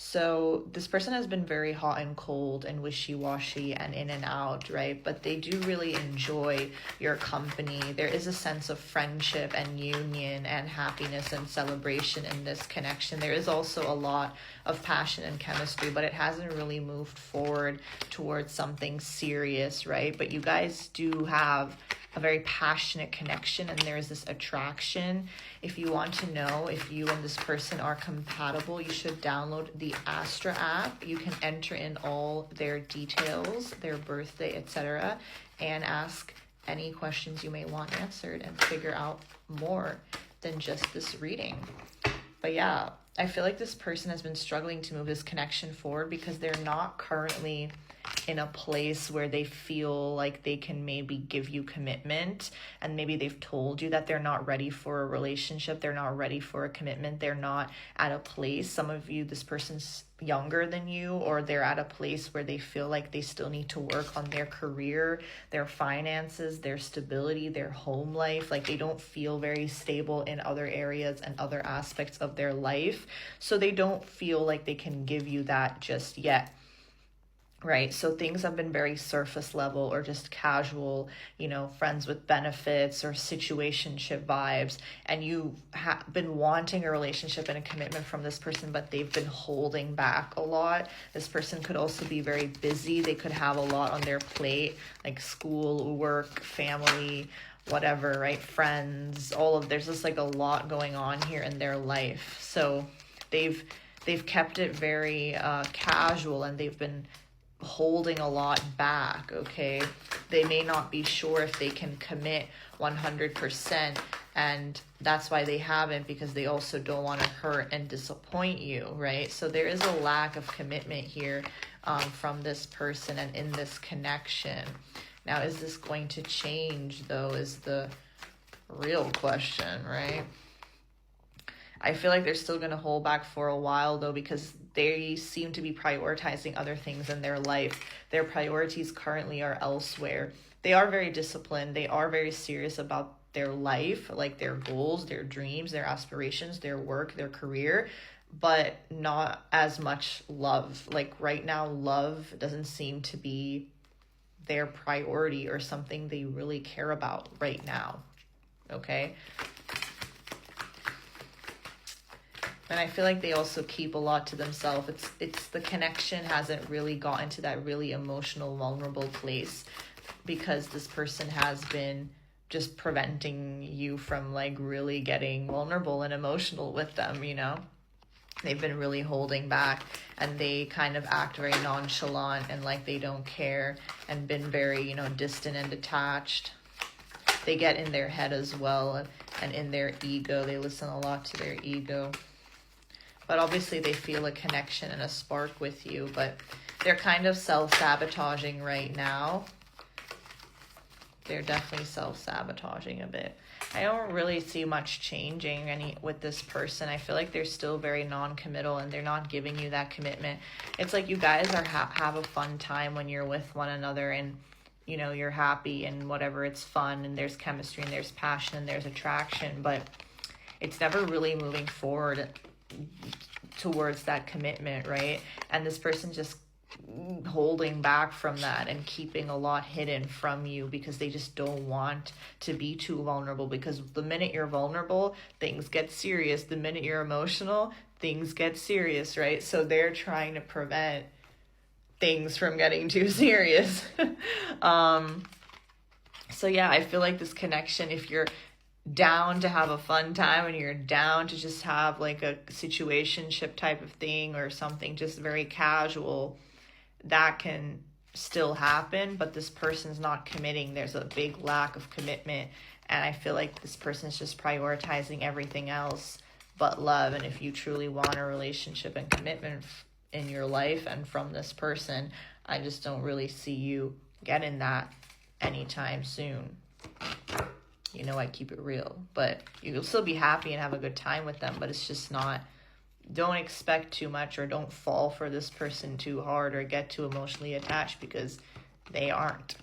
So this person has been very hot and cold and wishy-washy and in and out, right? But they do really enjoy your company. There is a sense of friendship and union and happiness and celebration in this connection. There is also a lot of passion and chemistry, but it hasn't really moved forward towards something serious, right? But you guys do have a very passionate connection, and there is this attraction. If you want to know if you and this person are compatible, you should download the Astra app. You can enter in all their details, their birthday, etc., and ask any questions you may want answered and figure out more than just this reading. But yeah, I feel like this person has been struggling to move this connection forward because they're not currently in a place where they feel like they can maybe give you commitment, and maybe they've told you that they're not ready for a relationship, they're not ready for a commitment, they're not at a place. Some of you, this person's younger than you, or they're at a place where they feel like they still need to work on their career, their finances, their stability, their home life. Like they don't feel very stable in other areas and other aspects of their life, so they don't feel like they can give you that just yet. Right, so things have been very surface level or just casual, friends with benefits or situationship vibes, and you've been wanting a relationship and a commitment from this person, but they've been holding back a lot. This person could also be very busy. They could have a lot on their plate, like school, work, family, whatever, right? Friends, there's just like a lot going on here in their life. So they've kept it very casual, and they've been holding a lot back, okay? They may not be sure if they can commit 100%, and that's why they haven't, because they also don't want to hurt and disappoint you, right? So there is a lack of commitment here from this person and in this connection. Now, is this going to change, though, is the real question, right? I feel like they're still going to hold back for a while, though, because they seem to be prioritizing other things in their life. Their priorities currently are elsewhere. They are very disciplined. They are very serious about their life, like their goals, their dreams, their aspirations, their work, their career, but not as much love. Like right now, love doesn't seem to be their priority or something they really care about right now, okay? And I feel like they also keep a lot to themselves. It's the connection hasn't really gotten to that really emotional, vulnerable place, because this person has been just preventing you from like really getting vulnerable and emotional with them, They've been really holding back, and they kind of act very nonchalant and like they don't care, and been very, distant and detached. They get in their head as well, and in their ego. They listen a lot to their ego. But obviously they feel a connection and a spark with you, but they're kind of self-sabotaging right now. They're definitely self-sabotaging a bit. I don't really see much changing with this person. I feel like they're still very non-committal, and they're not giving you that commitment. It's like you guys are have a fun time when you're with one another, and you're happy and whatever, it's fun, and there's chemistry and there's passion and there's attraction, but it's never really moving forward towards that commitment, right? And this person just holding back from that and keeping a lot hidden from you because they just don't want to be too vulnerable, because the minute you're vulnerable, things get serious. The minute you're emotional, things get serious, right? So they're trying to prevent things from getting too serious. So yeah, I feel like this connection, if you're down to have a fun time and you're down to just have like a situationship type of thing or something just very casual, that can still happen, but this person's not committing. There's a big lack of commitment, and I feel like this person's just prioritizing everything else but love. And if you truly want a relationship and commitment in your life and from this person, I just don't really see you getting that anytime soon. I keep it real, but you'll still be happy and have a good time with them, but it's just not, don't expect too much, or don't fall for this person too hard or get too emotionally attached, because they aren't.